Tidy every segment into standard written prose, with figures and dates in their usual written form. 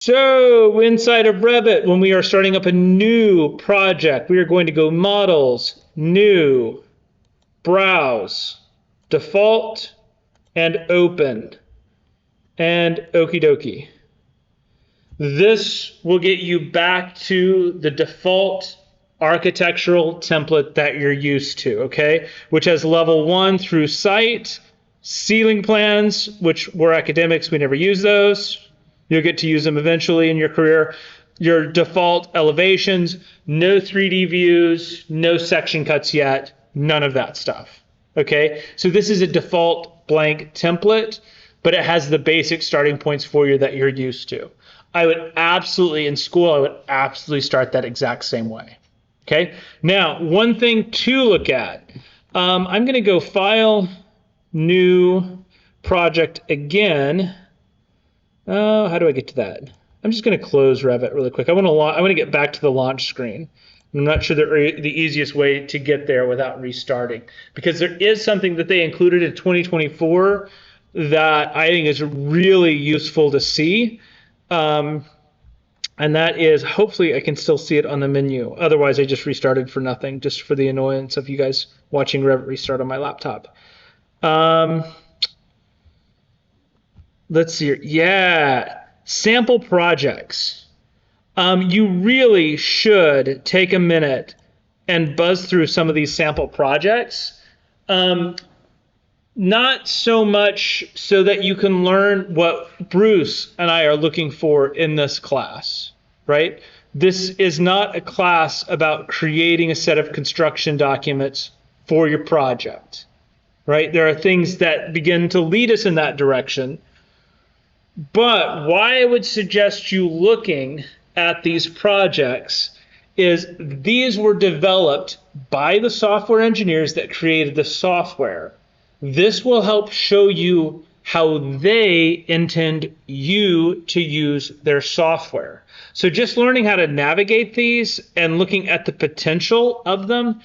So inside of Revit, when we are starting up a new project, we are going to go Models, New, Browse, Default, and Open, and okie dokie. This will get you back to the default architectural template that you're used to, okay? Which has level 1 through site, ceiling plans, which we're academics, we never use those. You'll get to use them eventually in your career. Your default elevations, no 3D views, no section cuts yet, none of that stuff, okay? So this is a default blank template, but it has the basic starting points for you that you're used to. I would absolutely, in school, I would absolutely start that exact same way. Okay. Now, one thing to look at, I'm going to go File, New, Project again. How do I get to that? I'm just going to close Revit really quick. I want to get back to the launch screen. I'm not sure the easiest way to get there without restarting, because there is something that they included in 2024 that I think is really useful to see. And that is, hopefully I can still see it on the menu. Otherwise, I just restarted for nothing, just for the annoyance of you guys watching Revit restart on my laptop. Let's see here. Yeah, sample projects. You really should take a minute and buzz through some of these sample projects. Not so much so that you can learn what Bruce and I are looking for in this class, right? This is not a class about creating a set of construction documents for your project, right? There are things that begin to lead us in that direction. But why I would suggest you looking at these projects is these were developed by the software engineers that created the software. This will help show you how they intend you to use their software. So just learning how to navigate these and looking at the potential of them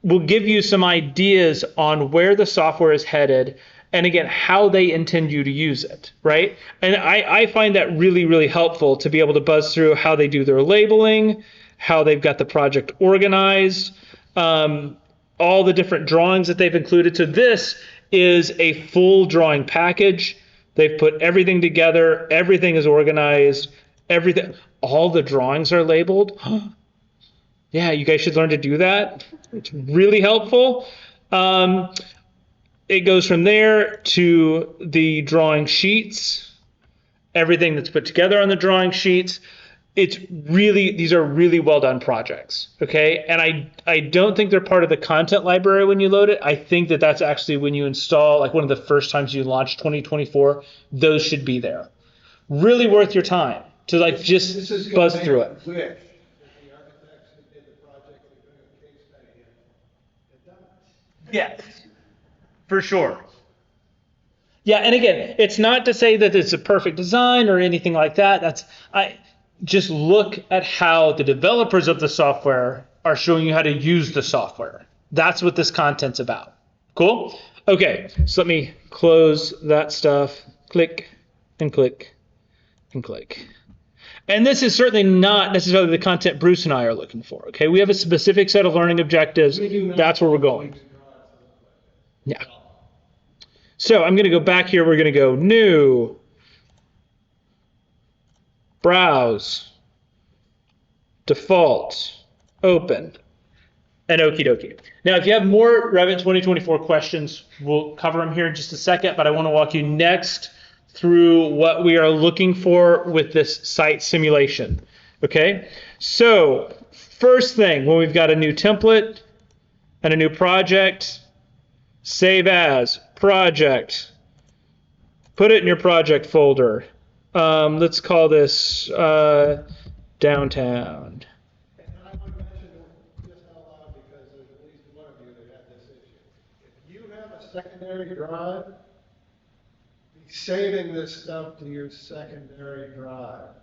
will give you some ideas on where the software is headed, and again, how they intend you to use it, right? And I find that really, really helpful to be able to buzz through how they do their labeling, how they've got the project organized, all the different drawings that they've included. So this is a full drawing package. They've put everything together. Everything is organized. Everything, all the drawings are labeled. Yeah, you guys should learn to do that. It's really helpful. It goes from there to the drawing sheets, everything that's put together on the drawing sheets. These are really well done projects, okay? And I don't think they're part of the content library when you load it. I think that that's actually when you install, like one of the first times you launch 2024, those should be there. Really worth your time to like just buzz through it. Yes, for sure. Yeah, and again, it's not to say that it's a perfect design or anything like that. I just look at how the developers of the software are showing you how to use the software. That's what this content's about. Cool? Okay, so let me close that stuff. Click and click and click. And this is certainly not necessarily the content Bruce and I are looking for. Okay, we have a specific set of learning objectives. That's where we're going. Yeah. So I'm going to go back here. We're going to go New, Browse, Default, Open, and okie dokie. Now, if you have more Revit 2024 questions, we'll cover them here in just a second, but I want to walk you next through what we are looking for with this site simulation. Okay, so first thing, when we've got a new template and a new project, save as project, put it in your project folder. Let's call this downtown. And I want to mention just out loud because there's at least one of you that had this issue. If you have a secondary drive, be saving this stuff to your secondary drive.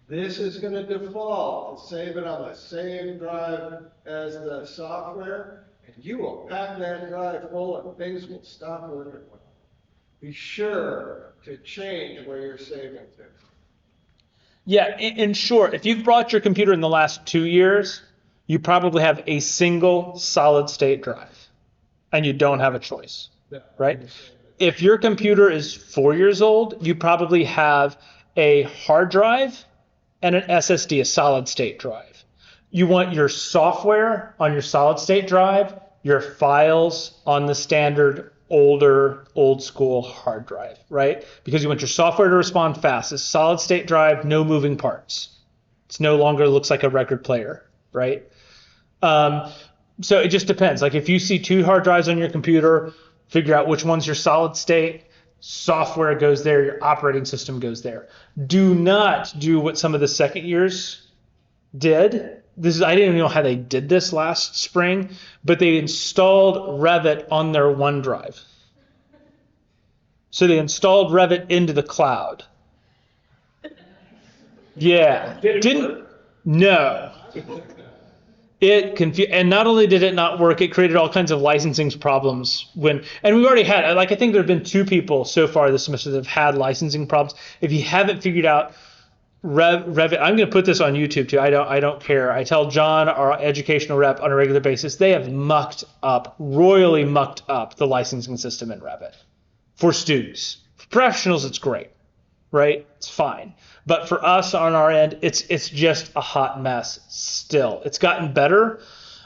This is going to default to save it on the same drive as the software, and you will pack that drive full and things will stop working well. Be sure to change where you're saving to. Yeah, in short, if you've brought your computer in the last 2 years, you probably have a single solid state drive and you don't have a choice, right? If your computer is 4 years old, you probably have a hard drive and an SSD, a solid state drive. You want your software on your solid state drive, your files on the standard older, old school hard drive, right? Because you want your software to respond fast. It's solid state drive, no moving parts. It's no longer looks like a record player, right? So it just depends. Like if you see two hard drives on your computer, figure out which one's your solid state. Software goes there, your operating system goes there. Do not do what some of the second years did. I didn't even know how they did this last spring, but they installed Revit on their OneDrive. So they installed Revit into the cloud. Yeah. Didn't? No. And not only did it not work, it created all kinds of licensing problems and we've already had, I think there have been 2 people so far this semester that have had licensing problems. If you haven't figured out Revit, I'm going to put this on YouTube too. I don't care. I tell John, our educational rep, on a regular basis, they have royally mucked up the licensing system in Revit for students. For professionals, it's great, right? It's fine. But for us on our end, it's just a hot mess still. It's gotten better,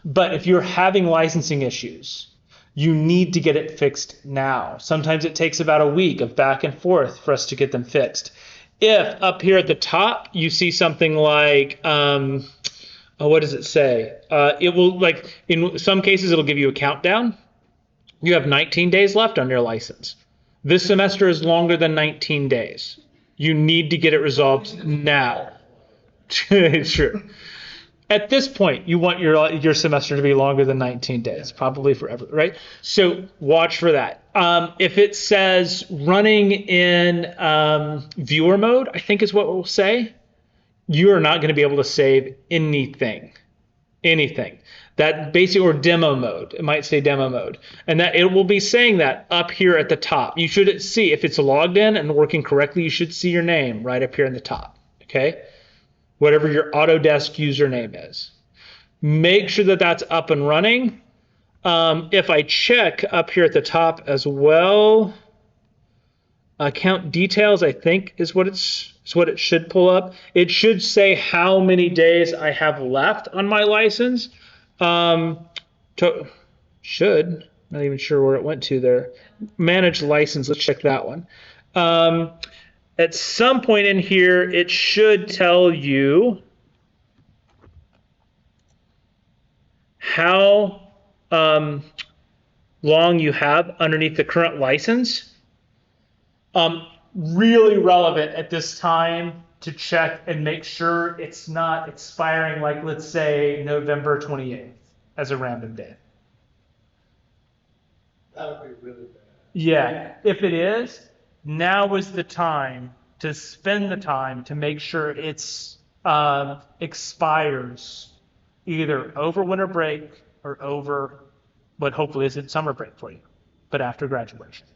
but if you're having licensing issues, you need to get it fixed now. Sometimes it takes about a week of back and forth for us to get them fixed. If up here at the top you see something like, what does it say? It will, like in some cases, it'll give you a countdown. You have 19 days left on your license. This semester is longer than 19 days. You need to get it resolved now. It's true. At this point, you want your semester to be longer than 19 days, probably forever, right? So watch for that. If it says running in viewer mode, I think is what it will say, you are not going to be able to save anything. That basic or demo mode, it might say demo mode, and that it will be saying that up here at the top. You should see if it's logged in and working correctly. You should see your name right up here in the top. Okay, whatever your Autodesk username is. Make sure that that's up and running. If I check up here at the top as well, account details, I think is what it should pull up. It should say how many days I have left on my license. Not even sure where it went to there. Manage license, let's check that one. At some point in here, it should tell you how long you have underneath the current license. Really relevant at this time to check and make sure it's not expiring, like let's say November 28th as a random day. That would be really bad. Yeah, if it is, now is the time to spend the time to make sure it's expires either over winter break or over what hopefully isn't summer break for you, but after graduation.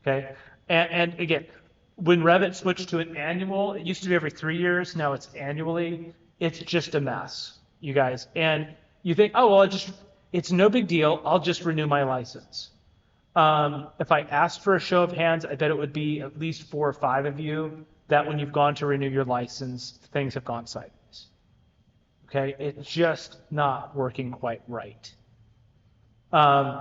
Okay, and again, when Revit switched to an annual, it used to be every 3 years, now it's annually. It's just a mess, you guys. And you think, oh, well, it's no big deal. I'll just renew my license. If I asked for a show of hands, I bet it would be at least 4 or 5 of you that when you've gone to renew your license, things have gone sideways. Okay, it's just not working quite right.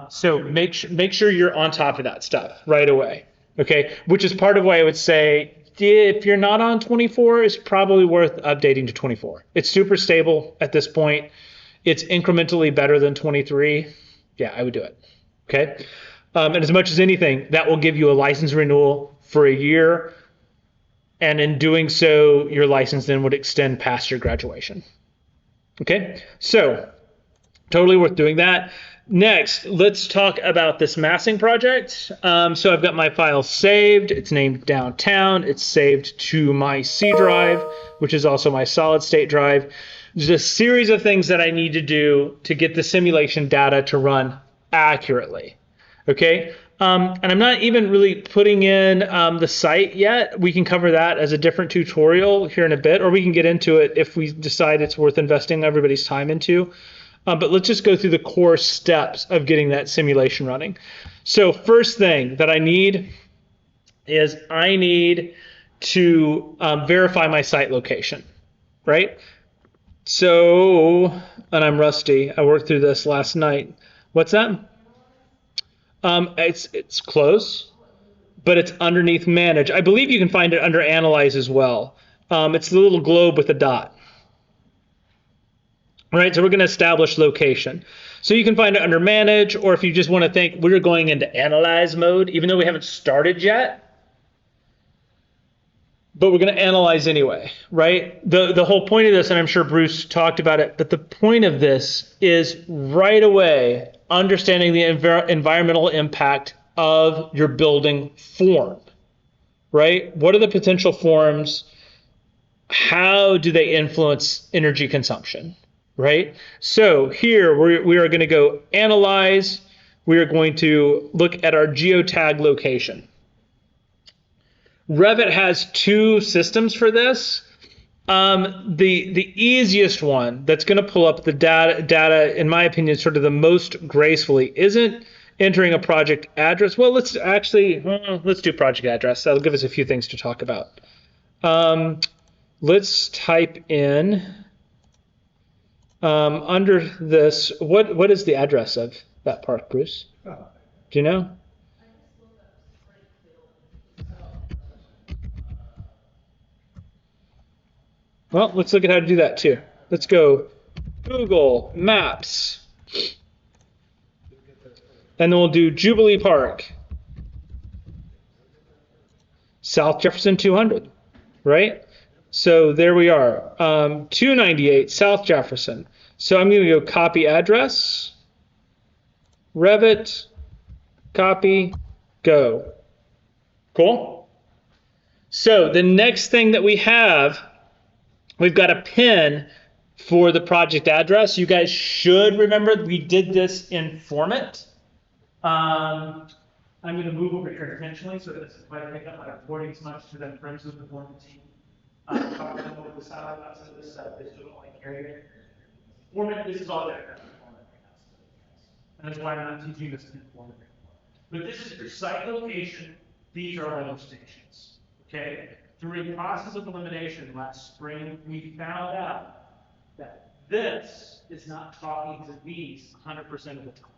So make sure you're on top of that stuff right away. Okay, which is part of why I would say if you're not on 24, it's probably worth updating to 24. It's super stable at this point. It's incrementally better than 23. Yeah, I would do it. Okay, and as much as anything, that will give you a license renewal for a year, and in doing so, your license then would extend past your graduation. Okay, so totally worth doing that. Next, let's talk about this massing project. So I've got my file saved. It's named Downtown. It's saved to my C drive, which is also my solid state drive. There's a series of things that I need to do to get the simulation data to run accurately. Okay, And I'm not even really putting in the site yet. We can cover that as a different tutorial here in a bit, or we can get into it if we decide it's worth investing everybody's time into. But let's just go through the core steps of getting that simulation running. So first thing that I need is I need to verify my site location, right? So, and I'm rusty. I worked through this last night. What's that? It's close, but it's underneath manage. I believe you can find it under analyze as well. It's the little globe with a dot. All right, so we're going to establish location. So you can find it under manage, or if you just want to think we're going into analyze mode, even though we haven't started yet, but we're going to analyze anyway, right? The whole point of this, and I'm sure Bruce talked about it, but the point of this is right away understanding the environmental impact of your building form, right? What are the potential forms? How do they influence energy consumption, right? So here we are going to go analyze. We are going to look at our geotag location. Revit has two systems for this. The easiest one that's going to pull up the data, in my opinion, sort of the most gracefully isn't entering a project address. Well, let's do project address. That'll give us a few things to talk about. Let's type in under this. What is the address of that park, Bruce? Do you know? Well, let's look at how to do that too. Let's go Google Maps. And then we'll do Jubilee Park. South Jefferson 200, right? So there we are, 298 South Jefferson. So I'm going to go copy address, Revit, copy, go. Cool? So the next thing that we have, we've got a pin for the project address. You guys should remember we did this in Formit. I'm going to move over here intentionally so that this is why I pick up my recording as much to the friends of the Formit team. Talk to them over the side about some of this stuff. They still don't like hearing it. Formit, this is all there. And that's why I'm not teaching this in Formit. But this is your site location. These are our stations. Okay? Through a process of elimination last spring, we found out that this is not talking to these 100% of the time.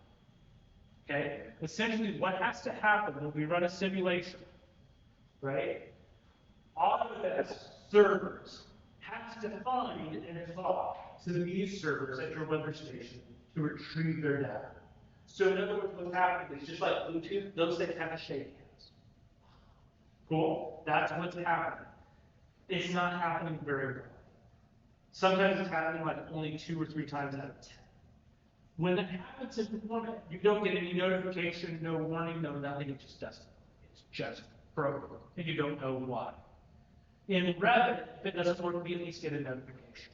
Okay? Essentially, what has to happen when we run a simulation, right? Autodesk servers have to find and talk to these servers at your weather station to retrieve their data. So in other words, what's happening is just like Bluetooth, those things have to shake hands. Cool? That's what's happening. It's not happening very well. Sometimes it's happening like only 2 or 3 times out of 10. When that happens in Formit, you don't get any notification, no warning, no nothing. It just doesn't. It's just broken, and you don't know why. In Revit, if it doesn't work, we at least get a notification.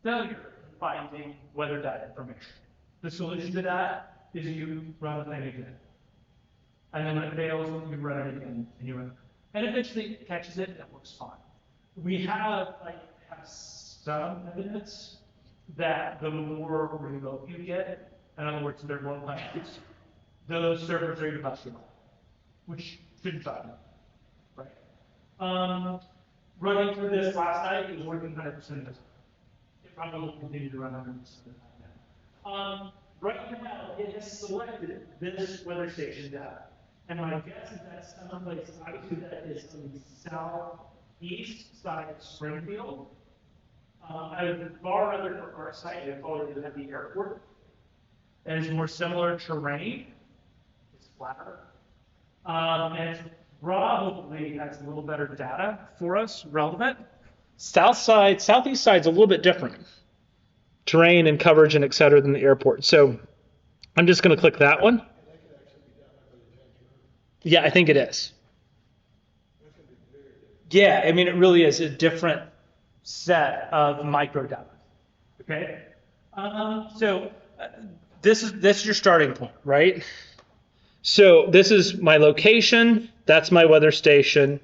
Failure, finding weather data information. The solution to that is you run the thing again. And then when it fails, you run it again, and you run it. And eventually it catches it, and it works fine. We have some evidence that the more remote you get, in other words, they're more likely, those servers are industrial, which shouldn't shock you, right? Running through this last night, it was working 100% of the time. It probably will continue to run 100% of the time. Right now, it has selected this weather station data. And my guess is that someplace, obviously that is on the southeast side of Springfield. I would far rather prefer a site that followed at the airport. It is more similar terrain. It's flatter. And probably has a little better data for us, relevant. Southeast side's a little bit different. Terrain and coverage and et cetera than the airport. So I'm just going to click that one. Yeah, I think it is. Yeah, I mean, it really is a different set of micro data. Okay? So this is your starting point, right? So this is my location. That's my weather station.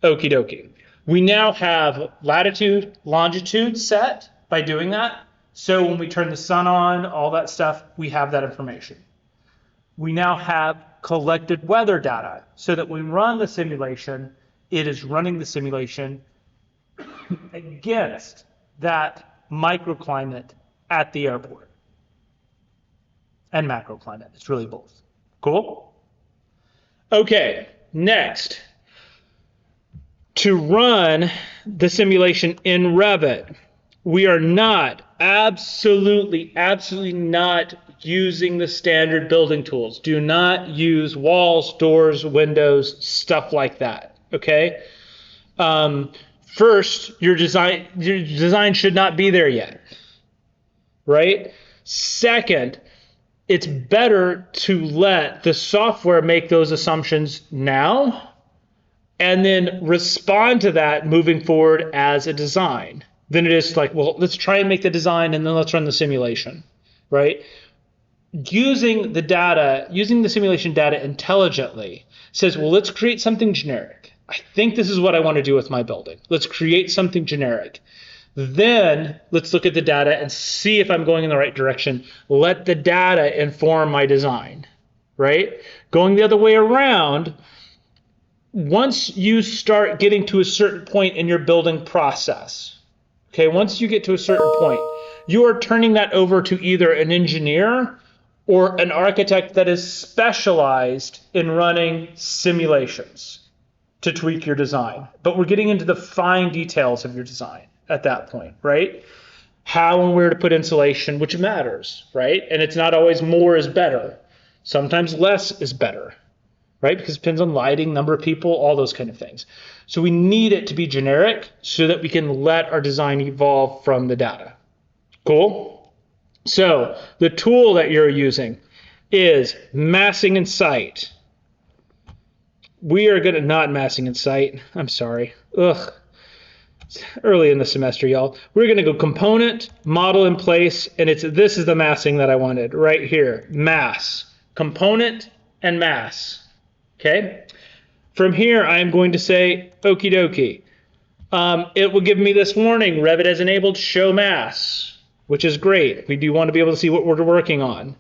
Okie dokie. We now have latitude, longitude set by doing that. So when we turn the sun on, all that stuff, we have that information. We now have collected weather data so that when we run the simulation, it is running the simulation against that microclimate at the airport and macroclimate. It's really both. Cool? Okay, next. To run the simulation in Revit, we are not, absolutely not using the standard building tools. Do not use walls, doors, windows, stuff like that, okay? First, your design should not be there yet, right? Second, it's better to let the software make those assumptions now and then respond to that moving forward as a design than it is like, well, let's try and make the design and then let's run the simulation, right? Using the simulation data intelligently says, well, let's create something generic. I think this is what I want to do with my building. Let's create something generic. Then let's look at the data and see if I'm going in the right direction. Let the data inform my design, right? Going the other way around, once you start getting to a certain point in your building process, okay, once you get to a certain point, you are turning that over to either an engineer or an architect that is specialized in running simulations to tweak your design. But we're getting into the fine details of your design at that point, right? How and where to put insulation, which matters, right? And it's not always more is better. Sometimes less is better, right? Because it depends on lighting, number of people, all those kind of things. So we need it to be generic so that we can let our design evolve from the data. Cool? So the tool that you're using is Massing in Sight. We are not Massing in Sight. I'm sorry. Ugh. It's early in the semester, y'all. We're going to go component, model in place, and this is the massing that I wanted right here. Mass. Component and mass. Okay? From here, I am going to say, okie dokie. It will give me this warning. Revit has enabled show mass, which is great. We do want to be able to see what we're working on.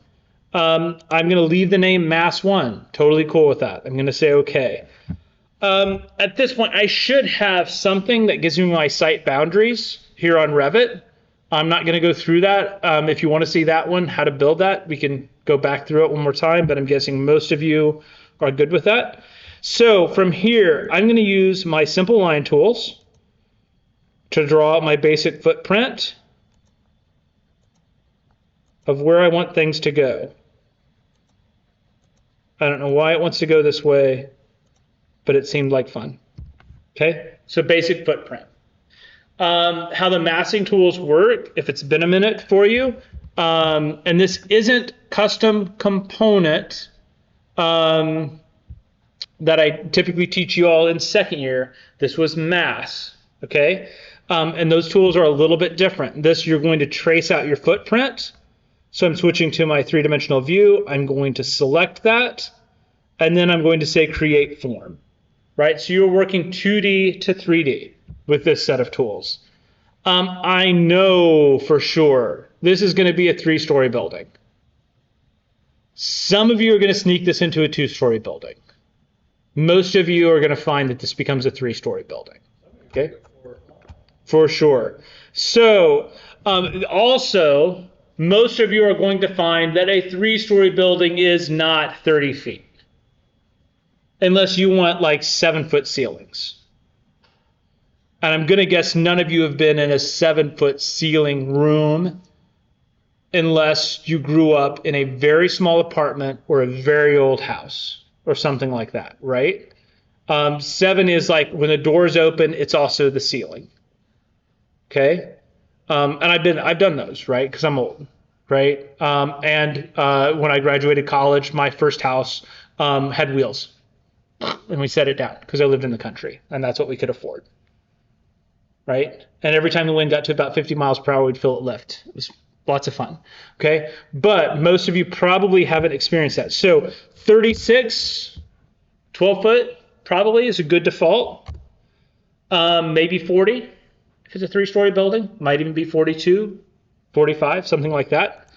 I'm going to leave the name mass 1. Totally cool with that. I'm going to say okay. At this point, I should have something that gives me my site boundaries here on Revit. I'm not going to go through that. If you want to see that one, how to build that, we can go back through it one more time, but I'm guessing most of you are good with that. So from here, I'm going to use my simple line tools to draw out my basic footprint of where I want things to go. I don't know why it wants to go this way, but it seemed like fun. Okay, so basic footprint. How the massing tools work, if it's been a minute for you, and this isn't custom component that I typically teach you all in second year. This was mass, okay? And those tools are a little bit different. This, you're going to trace out your footprint. So I'm switching to my three-dimensional view. I'm going to select that, and then I'm going to say create form, right? So you're working 2D to 3D with this set of tools. I know for sure this is going to be a 3-story building. Some of you are going to sneak this into a 2-story building. Most of you are going to find that this becomes a 3-story building, okay? For sure. So also, most of you are going to find that a 3-story building is not 30 feet. Unless you want like 7-foot ceilings. And I'm going to guess none of you have been in a 7-foot ceiling room unless you grew up in a very small apartment or a very old house or something like that, right? 7 is like when the doors open, it's also the ceiling. Okay? And I've done those, right? Because I'm old, right? And when I graduated college, my first house had wheels. And we set it down because I lived in the country and that's what we could afford, right? And every time the wind got to about 50 miles per hour, we'd feel it lift. It was lots of fun. Okay, but most of you probably haven't experienced that. So 36, 12 foot probably is a good default. Maybe 40 if it's a 3-story building, might even be 42, 45, something like that.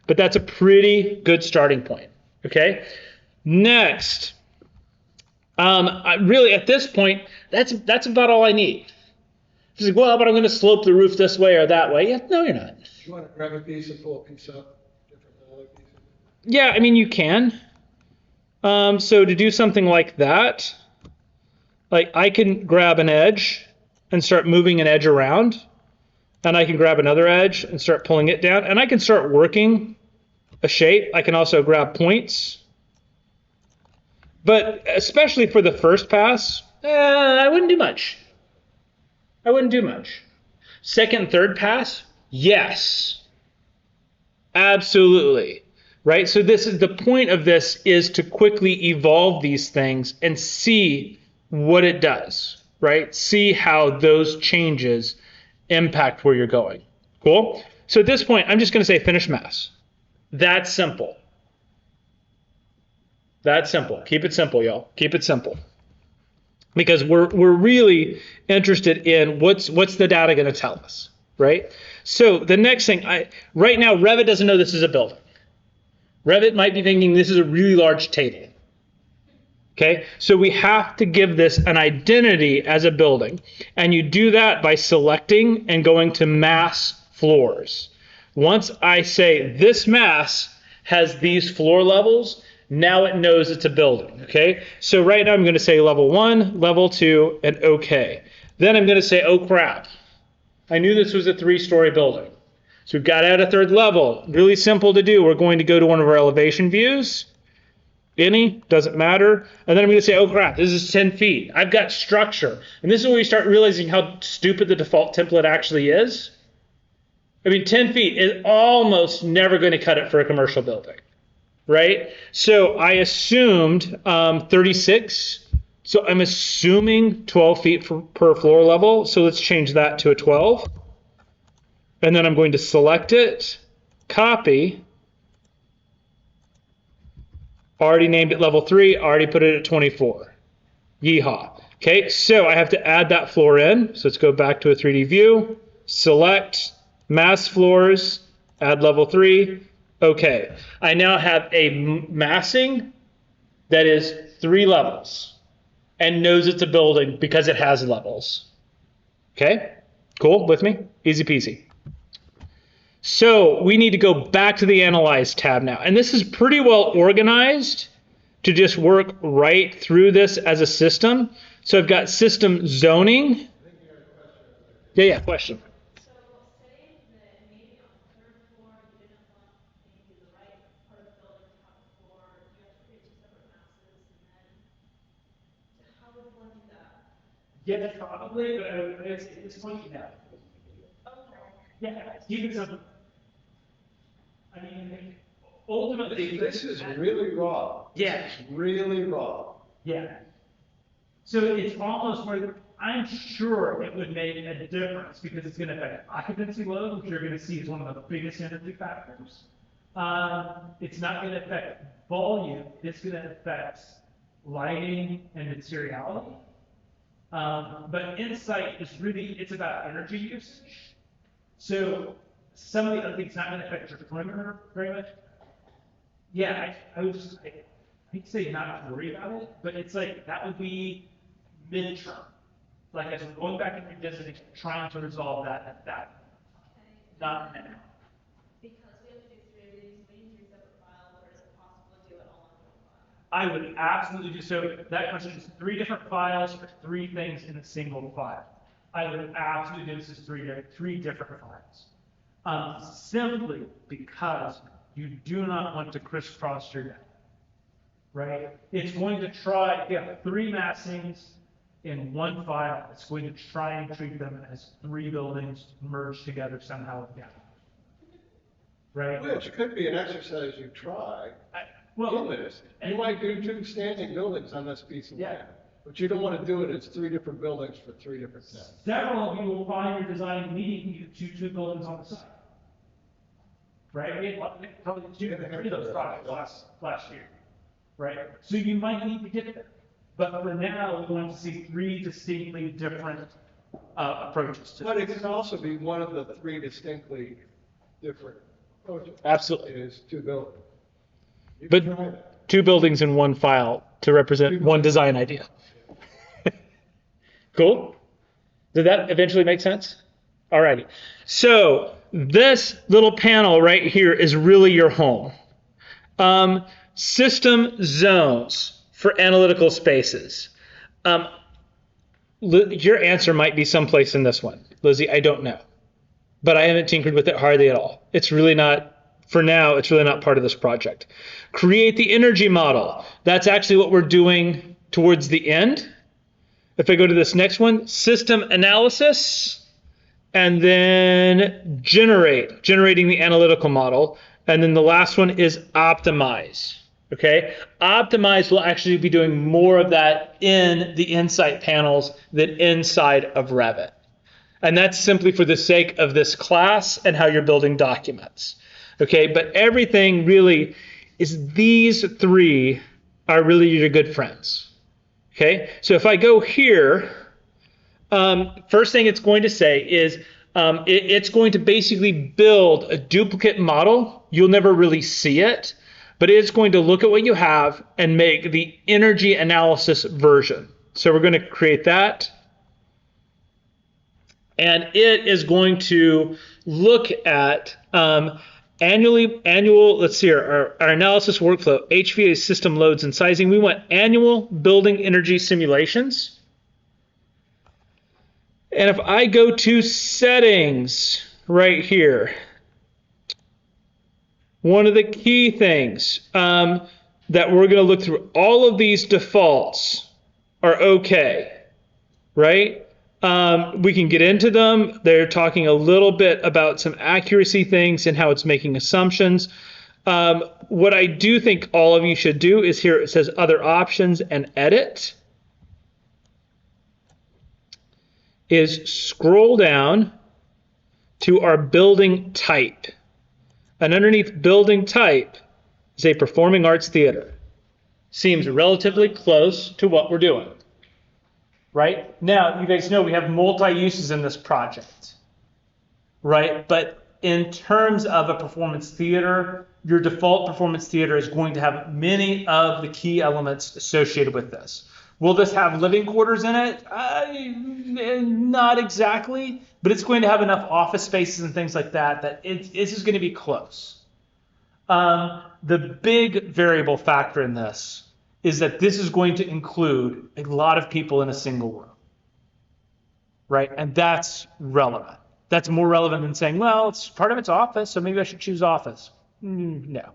But that's a pretty good starting point. Okay, next, really at this point, that's about all I need. She's like, well, but I'm going to slope the roof this way or that way. Yeah, no, you're not. You want to grab a piece and pull a piece up, different than other pieces? Yeah, I mean, you can. So to do something like that, like I can grab an edge and start moving an edge around, and I can grab another edge and start pulling it down, and I can start working a shape. I can also grab points. But especially for the first pass, I wouldn't do much. I wouldn't do much. Second, third pass, yes. Absolutely. Right? So this is the point of this, is to quickly evolve these things and see what it does, right? See how those changes impact where you're going. Cool? So at this point, I'm just going to say finish mass. That's simple. That's simple. Keep it simple, y'all. Keep it simple. Because we're really interested in what's the data going to tell us, right? So the next thing, right now Revit doesn't know this is a building. Revit might be thinking this is a really large table. Okay, so we have to give this an identity as a building, and you do that by selecting and going to mass floors. Once I say this mass has these floor levels, now it knows it's a building, okay? So right now I'm going to say level 1, level 2, and okay. Then I'm going to say, oh crap, I knew this was a 3-story building. So we've got to add a third level. Really simple to do. We're going to go to one of our elevation views. Any, doesn't matter. And then I'm going to say, oh crap, this is 10 feet. I've got structure. And this is where you start realizing how stupid the default template actually is. I mean, 10 feet is almost never going to cut it for a commercial building. Right? So I assumed 36. So I'm assuming 12 feet per floor level. So let's change that to a 12. And then I'm going to select it, copy. Already named it level 3, already put it at 24. Yeehaw. Okay, so I have to add that floor in. So let's go back to a 3D view, select mass floors, add level 3. Okay, I now have a massing that is 3 levels and knows it's a building because it has levels. Okay, cool with me? Easy peasy. So we need to go back to the Analyze tab now. And this is pretty well organized to just work right through this as a system. So I've got system zoning. Yeah, question. Yeah, probably, but it's pointing out. Yeah, keep it simple. I mean, ultimately, This is really raw. Yeah. This is really raw. Yeah. So it's almost where I'm sure it would make a difference because it's going to affect occupancy load, which you're going to see is one of the biggest energy factors. It's not going to affect volume. It's going to affect lighting and materiality. But Insight is really, it's about energy usage. So some of the other things not going to affect your perimeter very much. Yeah, I would just, I hate to say not to worry about it, but it's like, that would be midterm. Like as we're going back and revisiting, trying to resolve that, not now. Because we have to do 3 of these, we need 3 separate files, or is it possible to do it all in one file? I would absolutely do so. That question is 3 different files for 3 things in a single file. I would absolutely do this as 3 different files. Simply because you do not want to crisscross your data, right? It's going to try, if you have 3 massings in one file, it's going to try and treat them as 3 buildings merged together somehow again. Right? Which could be an exercise you try. In this. You might do 2 standing buildings on this piece of land, but you don't want to do it as 3 different buildings for 3 different things. Several of you will find your design needing you to 2 buildings on the site. right? We had probably 2 or 3 of those projects last year, right? So you might need to get there. But for now, we want to see 3 distinctly different approaches to But it. it can also be one of the 3 distinctly different approaches. Absolutely. It is 2 buildings. You But can try that. 2 buildings in 1 file to represent 1 design idea. Cool? Did that eventually make sense? Alrighty. So this little panel right here is really your home. System zones for analytical spaces. Your answer might be someplace in this one, Lizzie. I don't know. But I haven't tinkered with it hardly at all. It's really not, for now, it's really not part of this project. Create the energy model. That's actually what we're doing towards the end. If I go to this next one, system analysis, and then generating the analytical model. And then the last one is optimize. Okay, optimize will actually be doing more of that in the Insight panels than inside of Revit. And that's simply for the sake of this class and how you're building documents. Okay, but everything really is, these 3 are really your good friends. Okay, so if I go here, first thing it's going to say is it's going to basically build a duplicate model. You'll never really see it, but it's going to look at what you have and make the energy analysis version. So we're going to create that. And it is going to look at annual, let's see here, our analysis workflow, HVAC system loads and sizing. We want annual building energy simulations. And if I go to settings right here, one of the key things that we're going to look through, all of these defaults are okay, right? We can get into them. They're talking a little bit about some accuracy things and how it's making assumptions. What I do think all of you should do is here it says other options and edit, is scroll down to our building type. And underneath building type is a performing arts theater. Seems relatively close to what we're doing. Right? Now, you guys know we have multi-uses in this project. Right? But in terms of a performance theater, your default performance theater is going to have many of the key elements associated with this. Will this have living quarters in it? Not exactly, but it's going to have enough office spaces and things like that that this is going to be close. The big variable factor in this is that this is going to include a lot of people in a single room, right? And that's relevant. That's more relevant than saying, well, it's part of its office, so maybe I should choose office. No,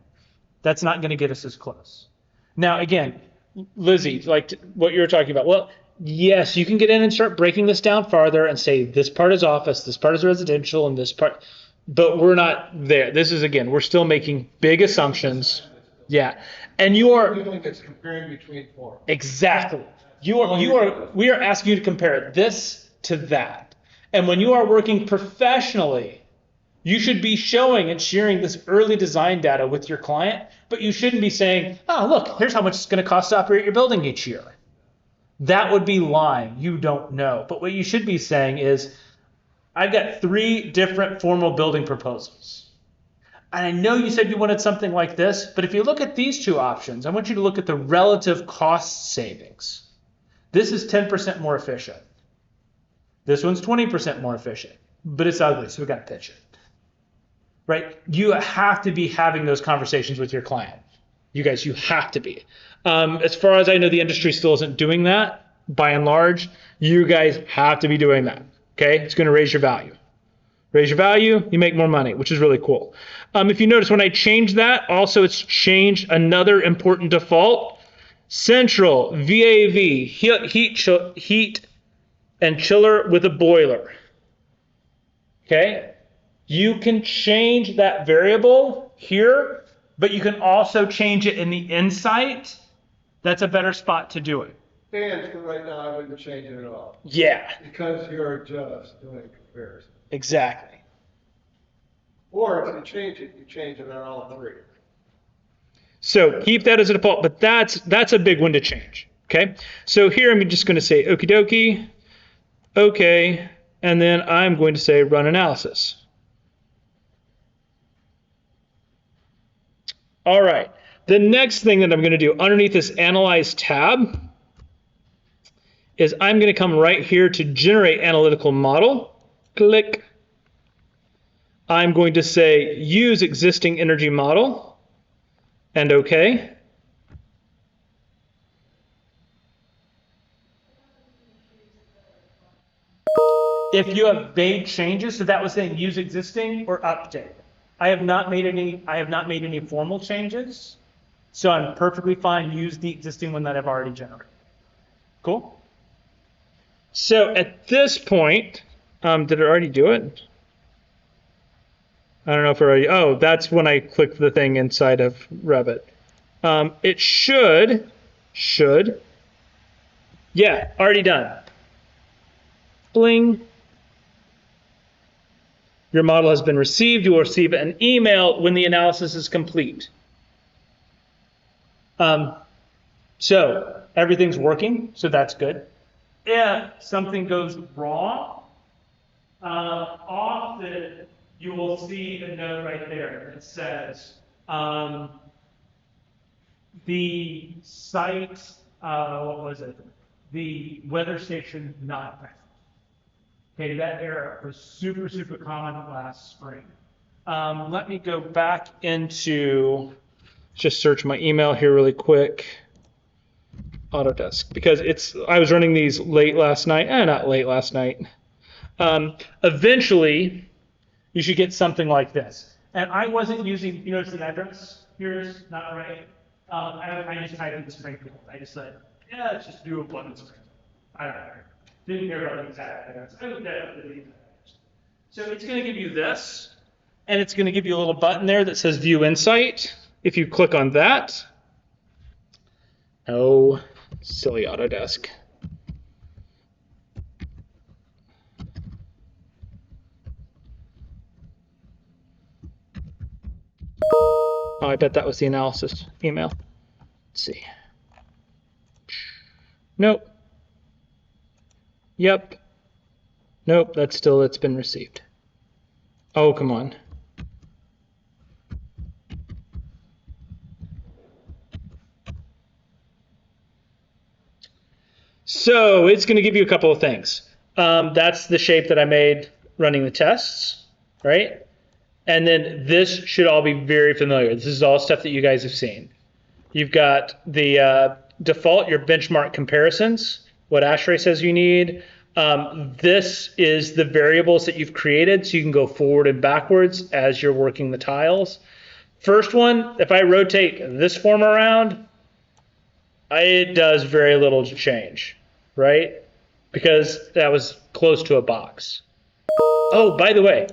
that's not going to get us as close. Now, again, Lizzie, like what you were talking about, well, yes, you can get in and start breaking this down farther and say this part is office, this part is residential, and this part, but we're not there. This is, again, we're still making big assumptions. Yeah. And you are It's comparing between 4. exactly. We are asking you to compare this to that. And when you are working professionally, you should be showing and sharing this early design data with your client, but you shouldn't be saying, oh, look, here's how much it's going to cost to operate your building each year. That would be lying. You don't know. But what you should be saying is, I've got 3 different formal building proposals. And I know you said you wanted something like this, but if you look at these 2 options, I want you to look at the relative cost savings. This is 10% more efficient. This one's 20% more efficient, but it's ugly, so we got to pitch it. Right? You have to be having those conversations with your client. You guys, you have to be. As far as I know, the industry still isn't doing that. By and large, you guys have to be doing that. Okay? It's going to raise your value. Raise your value, you make more money, which is really cool. If you notice, when I change that, also it's changed another important default. Central VAV, heat and chiller with a boiler. Okay? You can change that variable here, but you can also change it in the Insight. That's a better spot to do it. And for right now, I wouldn't change it at all. Yeah, Because you're just doing comparison. exactly. Or if you change it on all three. So keep that as a default, but that's a big one to change. Okay. So here I'm just going to say okie dokie, okay, and then I'm going to say run analysis. All right. The next thing that I'm going to do underneath this Analyze tab is I'm going to come right here to Generate Analytical Model. Click. I'm going to say Use Existing Energy Model and OK. If you have made changes, so that was saying Use Existing or Update. I have not made any formal changes, so I'm perfectly fine. Use the existing one that I've already generated. Cool. So at this point, did it already do it? I don't know if it already. Oh, that's when I clicked the thing inside of Revit. It should. Yeah, already done. Bling. Your model has been received. You will receive an email when the analysis is complete. So everything's working, so that's good. If something goes wrong, often you will see a note right there that says the site, what was it? The weather station not affected. Okay, that error was super common last spring. Let me go back into, just search my email here really quick. Autodesk, because I was running these late last night, not late last night. Eventually, you should get something like this. And I wasn't using, you notice the address here is not right. I just typed in Springfield. I just said, yeah, let's just do a button Springfield. I don't know. Didn't care about the exact address. I looked at it. So it's going to give you this, and it's going to give you a little button there that says View Insight. If you click on that, oh, silly Autodesk. Oh, I bet that was the analysis email. Let's see. Nope. Yep. Nope, it's been received. Oh, come on. So it's going to give you a couple of things. That's the shape that I made running the tests, right? And then this should all be very familiar. This is all stuff that you guys have seen. You've got the default, your benchmark comparisons, what ASHRAE says you need. This is the variables that you've created, so you can go forward and backwards as you're working the tiles. First one, if I rotate this form around, it does very little to change, right? Because that was close to a box. Oh, by the way,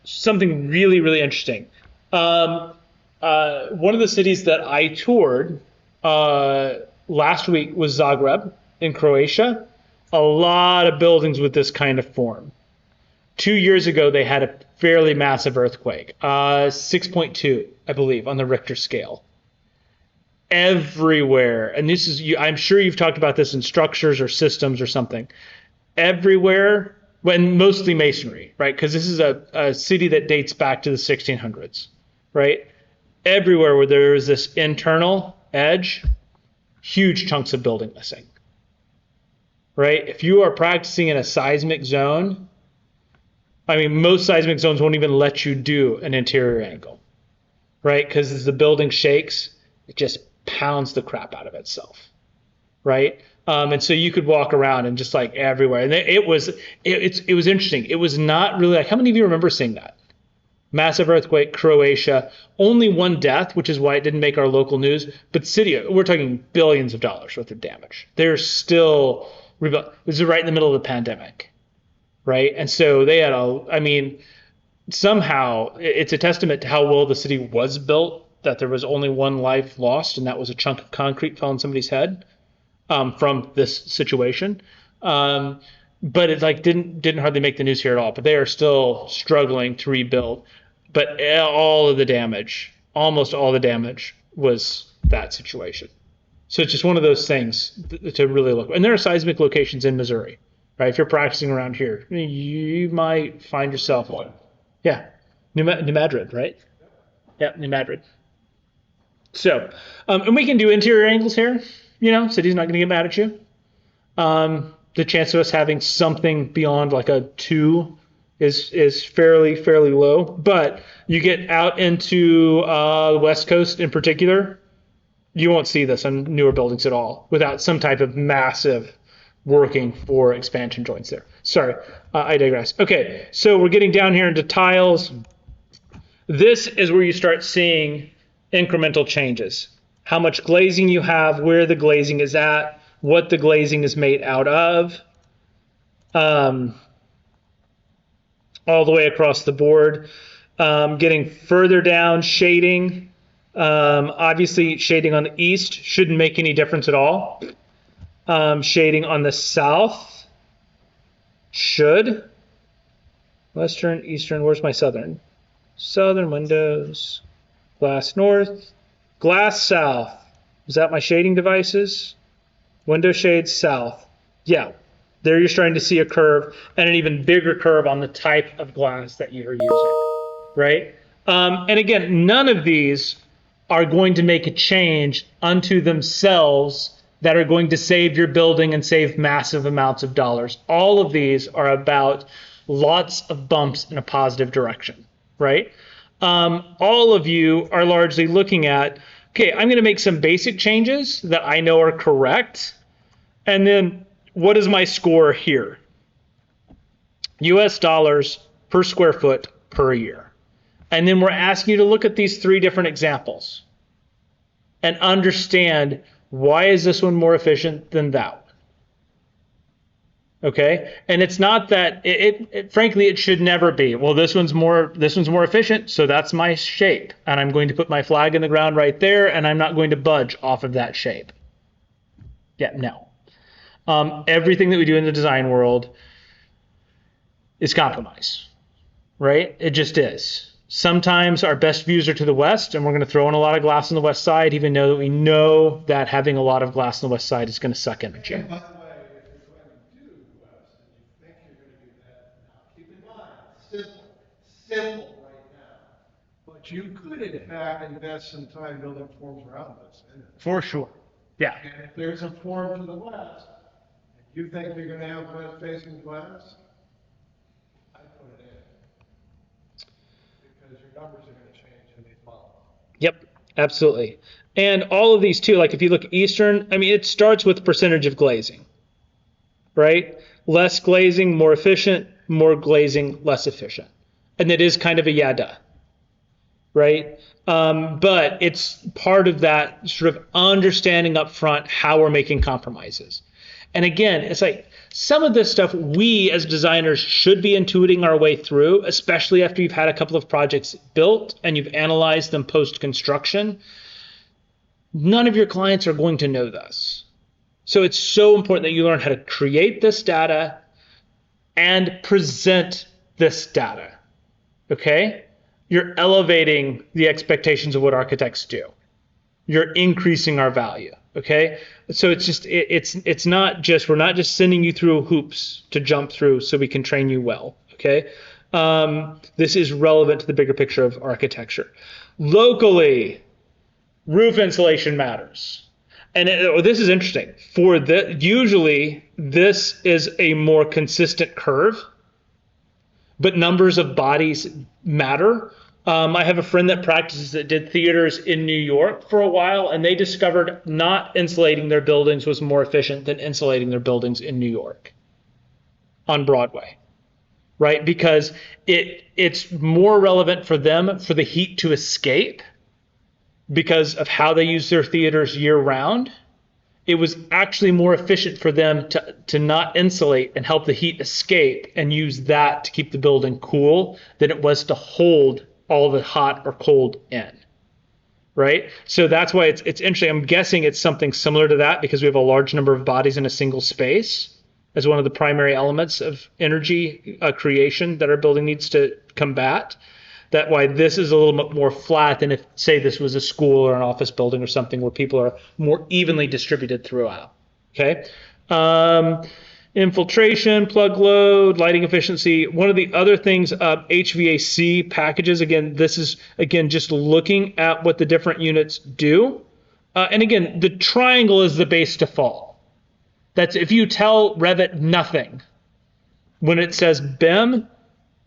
something really interesting. One of the cities that I toured last week was Zagreb in Croatia. A lot of buildings with this kind of form. 2 years ago, they had a fairly massive earthquake, 6.2, I believe, on the Richter scale. Everywhere, and this is, I'm sure you've talked about this in structures or systems or something. Everywhere, when mostly masonry, right? Because this is a city that dates back to the 1600s, right? Everywhere where there is this internal edge, huge chunks of building missing, right? If you are practicing in a seismic zone, I mean, most seismic zones won't even let you do an interior angle, right? Because as the building shakes, it just pounds the crap out of itself, right? And so you could walk around and just like everywhere. And it was interesting. It was not really like, how many of you remember seeing that? Massive earthquake, Croatia, only one death, which is why it didn't make our local news. But city, we're talking billions of dollars worth of damage. They're still, this is right in the middle of the pandemic, right? And so they had somehow it's a testament to how well the city was built that there was only one life lost, and that was a chunk of concrete fell on somebody's head from this situation. but it like didn't hardly make the news here at all. But they are still struggling to rebuild. But all of the damage, almost all the damage, was that situation. So it's just one of those things to really look. And there are seismic locations in Missouri, right? If you're practicing around here, you might find yourself one. Yeah, New Madrid, right? Yeah, New Madrid. So, and we can do interior angles here. City's not going to get mad at you. The chance of us having something beyond like a 2 is fairly low. But you get out into the West Coast in particular, you won't see this on newer buildings at all without some type of massive working for expansion joints there. Sorry, I digress. Okay, so we're getting down here into tiles. This is where you start seeing incremental changes. How much glazing you have, where the glazing is at, what the glazing is made out of, all the way across the board. Getting further down, shading. Obviously, shading on the east shouldn't make any difference at all. Shading on the south should. Western, eastern, where's my southern? Southern windows. Glass north. Glass south. Is that my shading devices? Window shades south. Yeah, there you're starting to see a curve and an even bigger curve on the type of glass that you're using, right? And again, none of these are going to make a change unto themselves that are going to save your building and save massive amounts of dollars. All of these are about lots of bumps in a positive direction, right? All of you are largely looking at, okay, I'm going to make some basic changes that I know are correct. And then what is my score here? US dollars per square foot per year. And then we're asking you to look at these 3 different examples and understand, why is this one more efficient than that one? Okay, and it's not that frankly, it should never be, well, this one's more efficient, so that's my shape, and I'm going to put my flag in the ground right there, and I'm not going to budge off of that shape. Yeah, no. Everything that we do in the design world is compromise, right? It just is. Sometimes our best views are to the west, and we're going to throw in a lot of glass on the west side, even though that we know that having a lot of glass on the west side is going to suck energy. And by the way, if you're going to do west and you think you're going to do that, now keep in mind, simple right now. But you could in fact invest some time building forms around this. For sure. Yeah. And if there's a form to the west, and you think you're going to have west facing glass, I'd put it in. Because your numbers are going to change in these models. Yep, absolutely. And all of these too, like if you look eastern, I mean, it starts with percentage of glazing, right? Less glazing, more efficient, more glazing, less efficient. And it is kind of a yada, right? But it's part of that sort of understanding up front how we're making compromises. And again, it's like some of this stuff we as designers should be intuiting our way through, especially after you've had a couple of projects built and you've analyzed them post-construction. None of your clients are going to know this. So it's so important that you learn how to create this data and present this data, okay? You're elevating the expectations of what architects do. You're increasing our value, okay? So it's just, it's not just, we're not just sending you through hoops to jump through so we can train you well, okay? This is relevant to the bigger picture of architecture. Locally, roof insulation matters. And this is interesting. Usually, this is a more consistent curve, but numbers of bodies matter. I have a friend that practices that did theaters in New York for a while, and they discovered not insulating their buildings was more efficient than insulating their buildings in New York on Broadway, right? Because it's more relevant for them for the heat to escape because of how they use their theaters year round. It was actually more efficient for them to not insulate and help the heat escape and use that to keep the building cool than it was to hold all the hot or cold in, right? So that's why it's interesting. I'm guessing it's something similar to that because we have a large number of bodies in a single space. as one of the primary elements of energy creation that our building needs to combat. That's why this is a little bit more flat than if, say, this was a school or an office building or something where people are more evenly distributed throughout. Okay. Infiltration, plug load, lighting efficiency. One of the other things, HVAC packages. Again, this is just looking at what the different units do. And again, the triangle is the base default. That's if you tell Revit nothing. When it says BIM,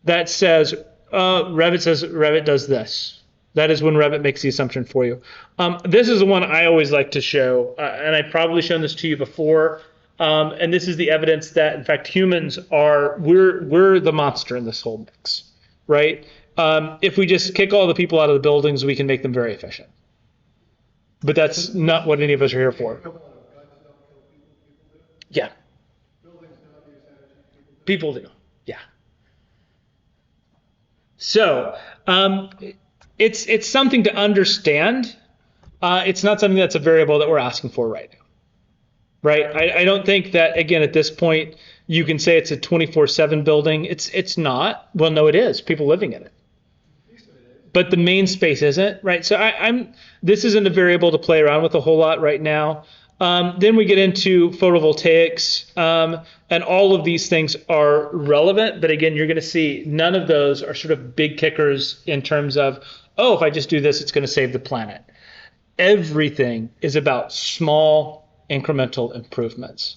that says Revit does this. That is when Revit makes the assumption for you. This is the one I always like to show, and I've probably shown this to you before. And this is the evidence that, in fact, humans we're the monster in this whole mix, right? If we just kick all the people out of the buildings, we can make them very efficient. But that's not what any of us are here for. Yeah. People do. Yeah. So it's something to understand. It's not something that's a variable that we're asking for right now. Right? I don't think that, again, at this point, you can say it's a 24/7 building. It's not. Well, no, it is. People living in it. But the main space isn't, right? So this isn't a variable to play around with a whole lot right now. Then we get into photovoltaics, and all of these things are relevant. But again, you're going to see none of those are sort of big kickers in terms of, oh, if I just do this, it's going to save the planet. Everything is about small incremental improvements.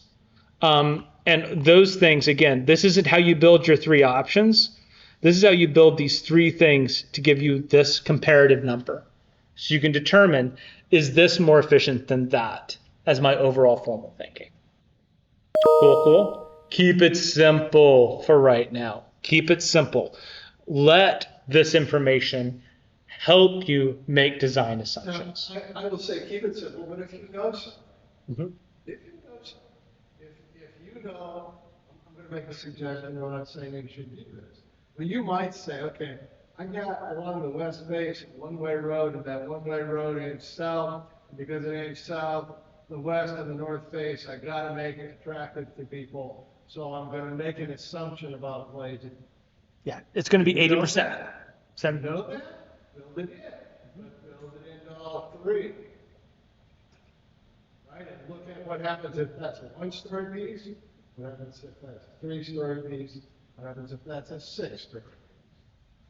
And those things, again, this isn't how you build your three options. This is how you build these three things to give you this comparative number. So you can determine, is this more efficient than that as my overall formal thinking? Cool. Keep it simple for right now. Keep it simple. Let this information help you make design assumptions. Now, I will say keep it simple, but if you know something, if you know, I'm going to make a suggestion, I'm not saying you should do this, but you might say, okay, I got along the west base one-way road, and that one-way road is south, and because it ain't south, the west and the north face, I got to make it attractive to people, so I'm going to make an assumption about blazing. Yeah, it's going to be 80%. You know that? Build it in, but build it into all three. Right, and look at what happens if that's a one-story piece, what happens if that's a three-story piece, what happens if that's a six-story piece.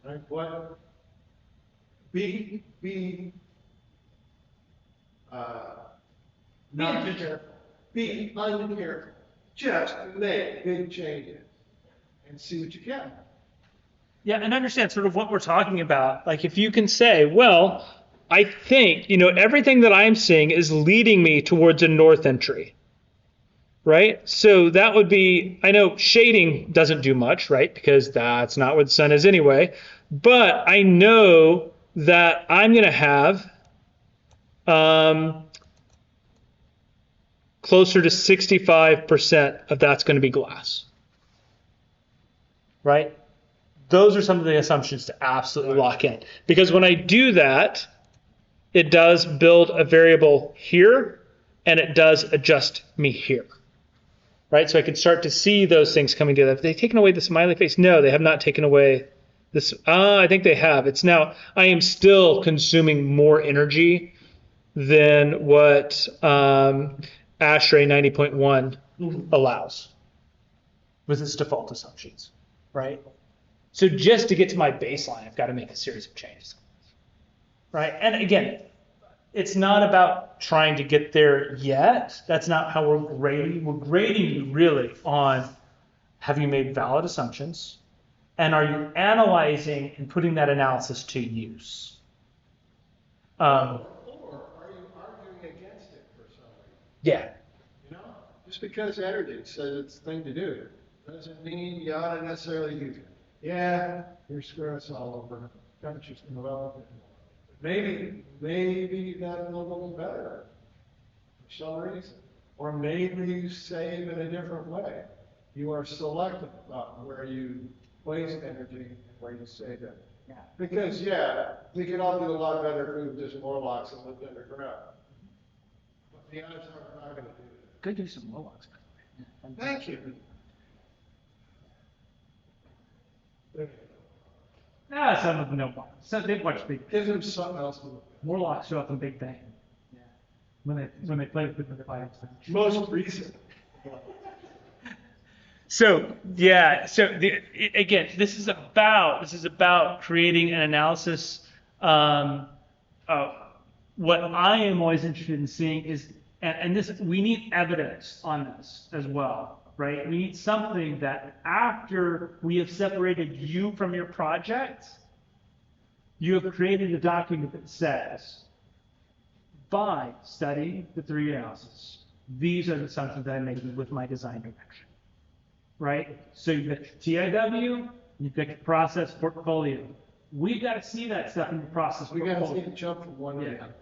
Right, what, be not careful, be uncareful, just make big changes and see what you get. Yeah, and understand sort of what we're talking about. Like if you can say, well, I think, everything that I'm seeing is leading me towards a north entry, right? So that would be, I know shading doesn't do much, right? Because that's not where the sun is anyway. But I know that I'm going to have closer to 65% of that's going to be glass, right? Those are some of the assumptions to absolutely lock in. Because when I do that, it does build a variable here, and it does adjust me here, right? So I can start to see those things coming together. Have they taken away the smiley face? No, they have not taken away this. I think they have. It's now, I am still consuming more energy than what ASHRAE 90.1 allows with its default assumptions, right? So just to get to my baseline, I've got to make a series of changes, right? And again, it's not about trying to get there yet. That's not how we're grading. We're grading you really on, have you made valid assumptions? And are you analyzing and putting that analysis to use? Or are you arguing against it for some reason? Yeah. Just because energy says it's the thing to do doesn't mean you ought to necessarily use it. Yeah, you're screwing us all over. Country's developing. Maybe that's a little better for some reason. Or maybe you save in a different way. You are selective about where you waste energy and where you save it. Yeah. Because, we could all do a lot better if we were just Morlocks and lived underground. But the odds are we're not going to do that. Could do some Morlocks. Thank you. There you Some of them don't watch. So they watch Big go. Bang. Gives them something else to look at. Warlocks show up in Big Bang. Yeah. When they play with the fire. Most recent. So yeah, again, this is about creating an analysis. What I am always interested in seeing is, and this we need evidence on this as well, right? We need something that after we have separated you from your project, you have created a document that says, by studying the three analysis, these are the assumptions that I'm making with my design direction. Right? So you've got your TIW, you've got your process portfolio. We've got to see that stuff in the process We gotta see portfolio. it jump from one to the other.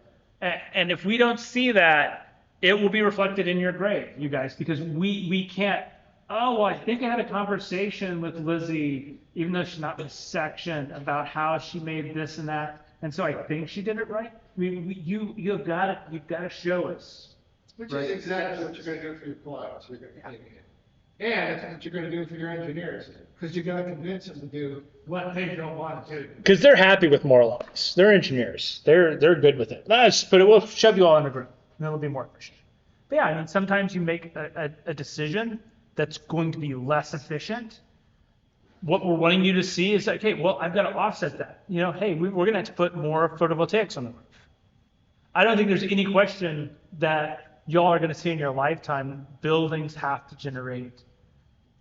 And if we don't see that, it will be reflected in your grade, you guys, because we can't. Oh, well, I think I had a conversation with Lizzie, even though she's not in this section, about how she made this and that, and so I think she did it right. You've got to show us. Which Right. is exactly what you're gonna do for your clients. You're gonna take it. And it's what you're gonna do for your engineers, because you're gonna convince them to do what they don't want to do. Because they're happy with Morlocks. They're engineers. They're good with it. Let's put it. We'll shove you all in a group, and it'll be more efficient. But yeah, I mean, sometimes you make a decision that's going to be less efficient. What we're wanting you to see is, okay, well, I've got to offset that. You know, hey, we're going to have to put more photovoltaics on the roof. I don't think there's any question that y'all are going to see in your lifetime buildings have to generate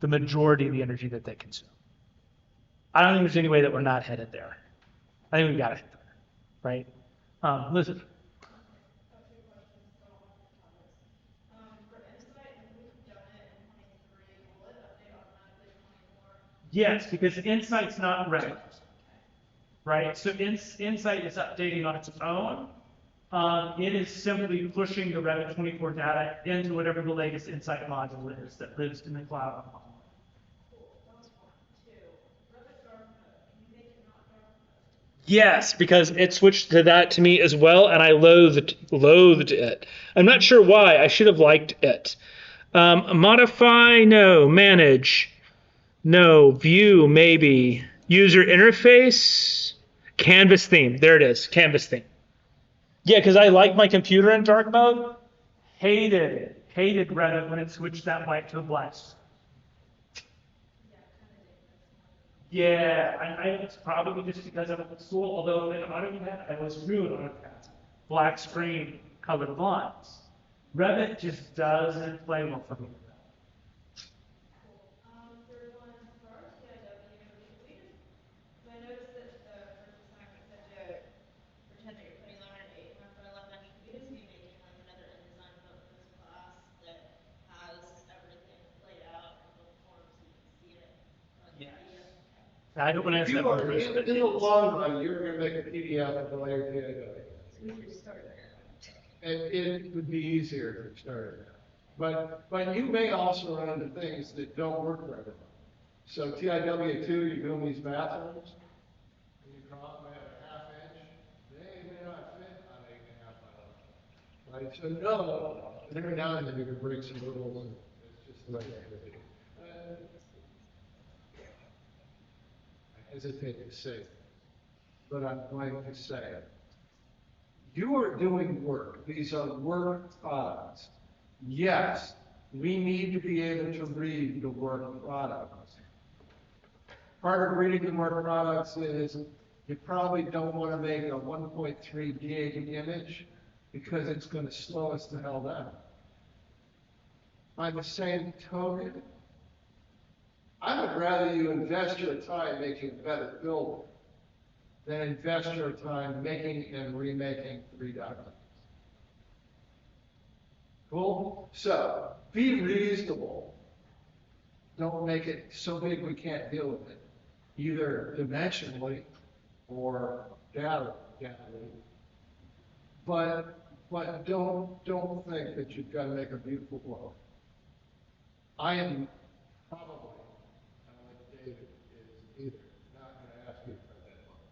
the majority of the energy that they consume. I don't think there's any way that we're not headed there. I think we've got to head there, right? Listen. Yes, because Insight's not Revit, right? So Insight is updating on its own. It is simply pushing the Revit 24 data into whatever the latest Insight module is that lives in the cloud. Yes, because it switched to that to me as well, and I loathed it. I'm not sure why. I should have liked it. Modify, no. Manage, no. View, maybe. User interface, canvas theme. There it is, canvas theme. Yeah, because I like my computer in dark mode. Hated it. Hated Revit when it switched that white to a black. Yeah, it's probably just because I went to school, although in AutoCAD, I was ruined on AutoCAD. Black screen, colored lines. Revit just doesn't play well for me. Third one, for our TIW, I noticed that the first assignment said to pretend that you're putting on an 8 month or 11 month, we just be making like another InDesign book for this class that has everything laid out in book form so you can see it. Yeah. I don't want to If you are, in the long run, you're gonna make a PDF of the layer TIW. And it would be easier to start. But you may also run into things that don't work for everyone. So TIW2, you're doing these bathrooms, and you come up and have a half inch, they may not fit on 8.5 by 11. Right, so no, every now and then you can break some rules, and it's just the way it would be. I hesitate to say it, but I'm going to say it. You are doing work. These are work products. Yes, we need to be able to read the work products. Part of reading the work products is you probably don't want to make a 1.3 gig image because it's going to slow us the hell down. By the same token, I would rather you invest your time making a better building than invest your time making and remaking 3 documents. Cool? So, be reasonable. Don't make it so big we can't deal with it, either dimensionally or data gathering. But don't think that you've got to make a beautiful book. I am probably, I don't think David is either, not going to ask you for that book.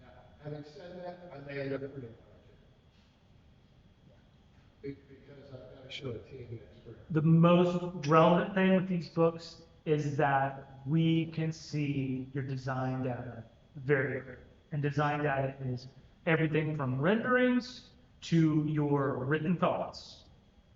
Now, having said that, I may end up putting it because I've got to show a team expert. The most relevant thing with these books is that we can see your design data very clearly. And design data is everything from renderings to your written thoughts,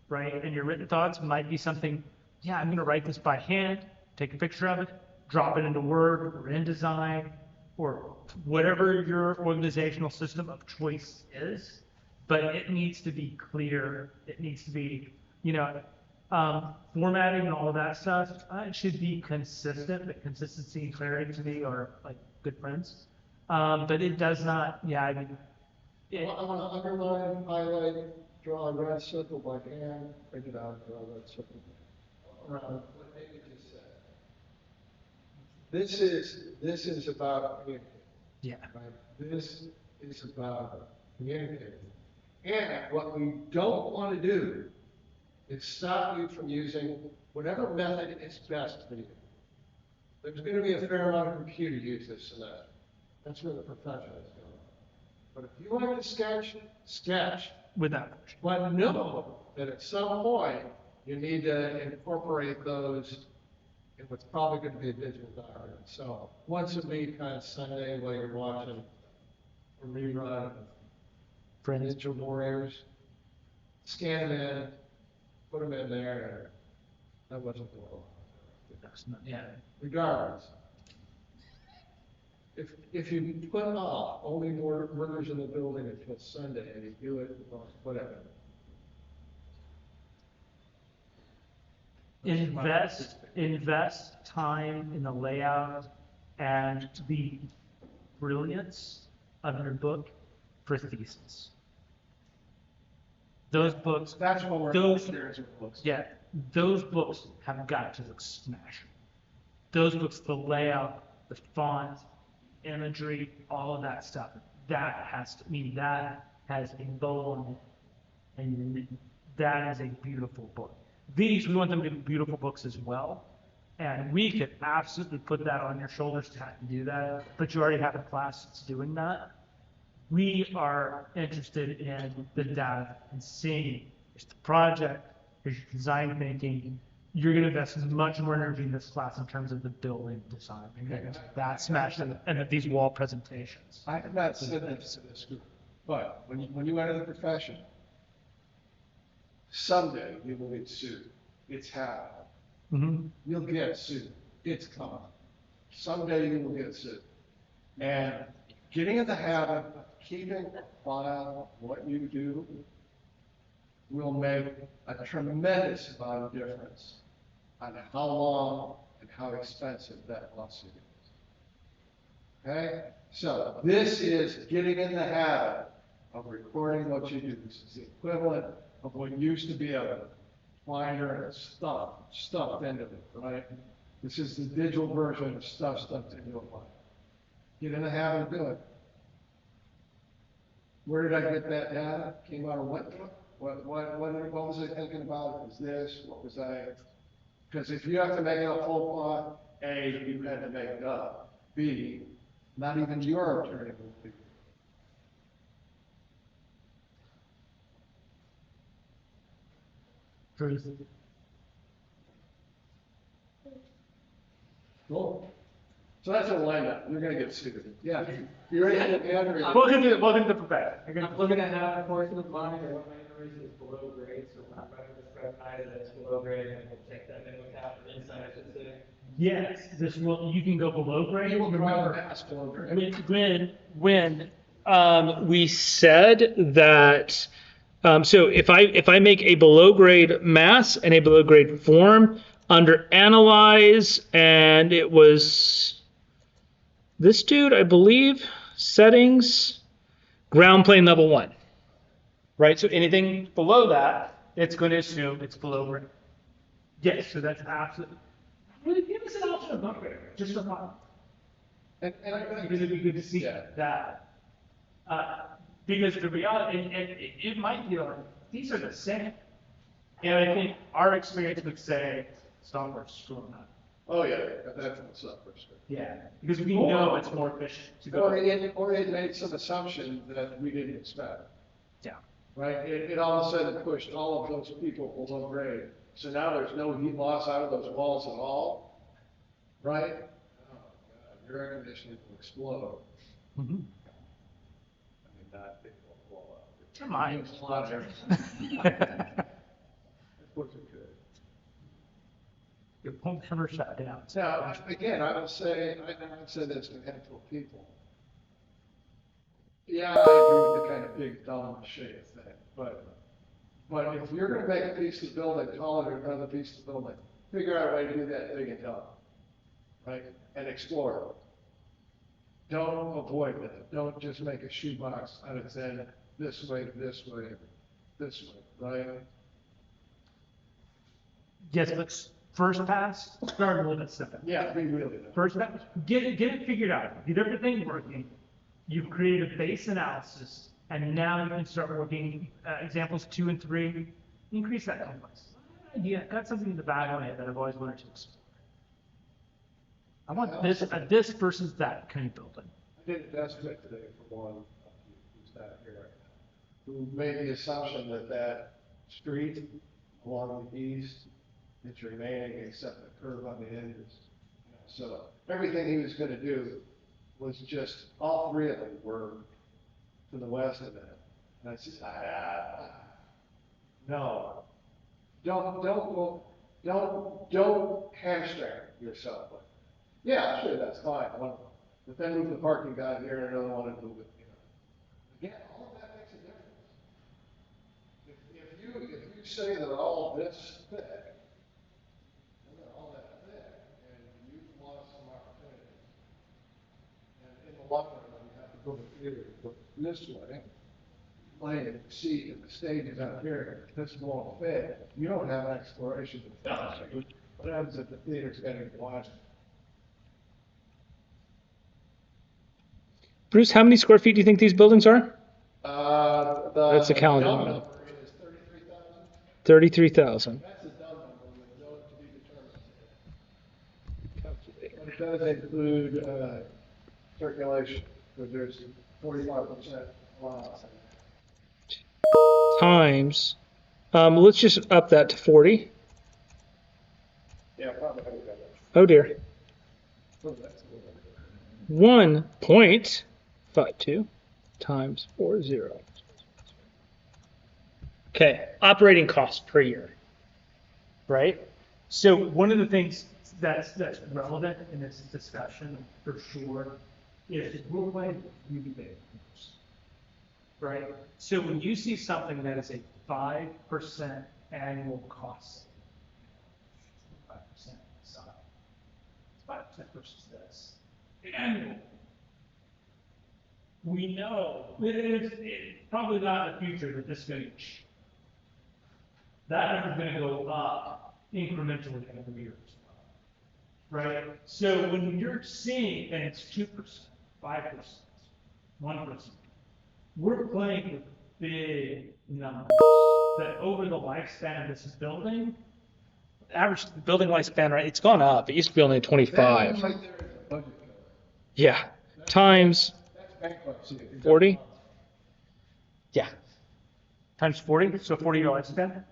right? And your written thoughts might be something, yeah, I'm going to write this by hand, take a picture of it, drop it into Word or InDesign or whatever your organizational system of choice is. But it needs to be clear. It needs to be, formatting and all of that stuff. It should be consistent. But consistency and clarity to me are like good friends. But it does not. Yeah, I mean, I want to underline, highlight, draw a red circle by hand, print it out, draw a red circle around what David just said. This is about communicating. yeah. Right? This is about communicating. And what we don't want to do is stop you from using whatever method is best for you. There's going to be a fair amount of computer use this and that. That's where the profession is going. But if you like to sketch, Without. but know that at some point you need to incorporate those in what's probably going to be a digital document. So once a week on Sunday while you're watching a rerun of Friends. Ninja Warriors, scan them in, put them in there. That wasn't the law. Yeah. Regardless, if you put off only more workers in the building until Sunday and you do it, well, whatever. Invest time in the layout and the brilliance of your book for thesis. Those books, That's what we're those upstairs with books. yeah, those books have got to look smashing. Those books, the layout, the font, imagery, all of that stuff, that has to that has a bow on it, and that is a beautiful book. These, we want them to be beautiful books as well, and we could absolutely put that on your shoulders to have to do that, but you already have a class that's doing that. We are interested in the data and seeing it's the project, here's your design thinking. You're going to invest much more energy in this class in terms of the building design. You're going to that smashed and these wall presentations. I have not said this to this group, but when you enter the profession, someday you will get sued. It's happening. Mm-hmm. You'll get sued. It's coming. Someday you will get sued. And getting in the habit of keeping a file of what you do will make a tremendous amount of difference on how long and how expensive that lawsuit is. Okay? So this is getting in the habit of recording what you do. This is the equivalent of what used to be a binder and stuffed into it, right? This is the digital version of stuff stuffed into a binder. Get in the habit of doing it. Where did I get that data? Came out of what book? What was I thinking about? Was this? What was I? Because if you have to make it a full plot, A, you had to make it up. B, not even your attorney will be. Truth. Cool. So that's a lineup. You're going to get sued. Yeah. You ready to get Welcome to the profession. I'm looking at half a portion of mine, or one of my reasons is below grade, so when I'm running this recognize that it's below grade, and we'll take that into account for inside, I should say. Yes, this will, you can go below grade. You will drive Remember, past below grade. when we said that, so if I make a below grade mass and a below grade form under analyze, and it was this dude, I believe, settings, ground plane level 1, right? So anything below that, it's going to assume it's below grade. yes, so that's absolutely. Really, give us an option of upgrade, just for fun. And Because it'd be good to see that. Because the reality, and it might be like, these are the same. And I think our experience would say, software's screwing up. oh yeah, that's what's up for sure. Yeah, because we know it's more efficient to go. Or it made some assumption that we didn't expect. Yeah. Right? It all of a sudden pushed all of those people below grade. So now there's no heat loss out of those walls at all. right? Oh, God, your air conditioning will explode. Mhm. I mean, not big will blow up. Mine It's a lot of air. Of course it could. Your pump never shut down. Now, again, I would say, I've said this to a handful of people. Yeah, I agree with the kind of big dumb shade thing, but if you're gonna make a piece of the building taller than another piece of the building, figure out a way to do that big and dumb, right? And explore it. Don't avoid it. Don't just make a shoebox out of saying this way, this way, this way, right? Yes, but first pass, start a little bit simple. Yeah, be really. First pass, get it figured out. Get everything working. You've created a base analysis, and now you can start working examples 2 and 3. Increase that complexity. Yeah, got something in the back of my head that I've always wanted to explore. I want this versus that kind of building. I did an estimate today for one, who's not here right now, who made the assumption that that street along the east is remaining except the curve on the edges. So everything he was gonna do was just, all 3 of them were to the west of it. And I said, no, don't hamstring yourself. Yeah, sure, that's fine, one of them. But then move the parking down here and another one and move it, Again, all of that makes a difference. If you say that all this thick, and they're all that thick, and you've lost some opportunities. And in the long run, you have to go to theater, go this way, playing the seat and the stage is out here, this won't fit. You don't have exploration. What happens if the theater's getting watched? Bruce, how many square feet do you think these buildings are? That's a calendar dumb number. number is 33,000. 33,000. That's a dumb number with no to be determined. But it does include, circulation, because there's 45% allowance. Times, let's just up that to 40. Yeah, probably. Oh dear. So that's a little bit. 1.52 times 40. Okay, operating costs per year, right? So one of the things that's relevant in this discussion for sure is we're playing really big numbers, right? So when you see something that is a 5% annual cost, 5% side, it's 5% versus this annual. We know it's probably not in the future that this is going to change. That number's going to go up incrementally every year as well, right? So when you're seeing, and it's 2%, 5%, 1%, we're playing with big numbers that over the lifespan of this building, average building lifespan, right? It's gone up. It used to be only 25. That right there is a budget killer. Yeah, times That's bankruptcy. 40? Yeah. Times 40, so 40-year lifespan.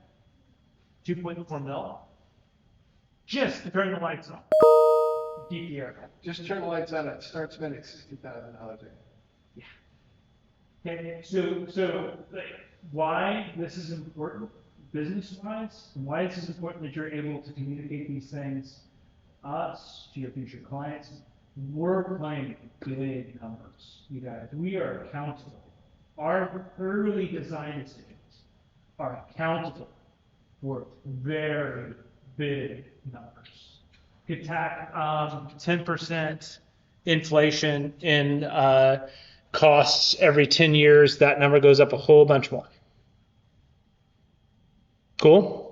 2.4 mil. Just to turn the lights on. DPR. Just turn the lights on and start spending $60,000 a year. Okay, so like, why this is important business-wise, and why this is important that you're able to communicate these things us to your future clients. We're playing big numbers, you guys. We are accountable. Our early design decisions are accountable for very big numbers. Could tack 10% inflation in costs every 10 years. That number goes up a whole bunch more. Cool?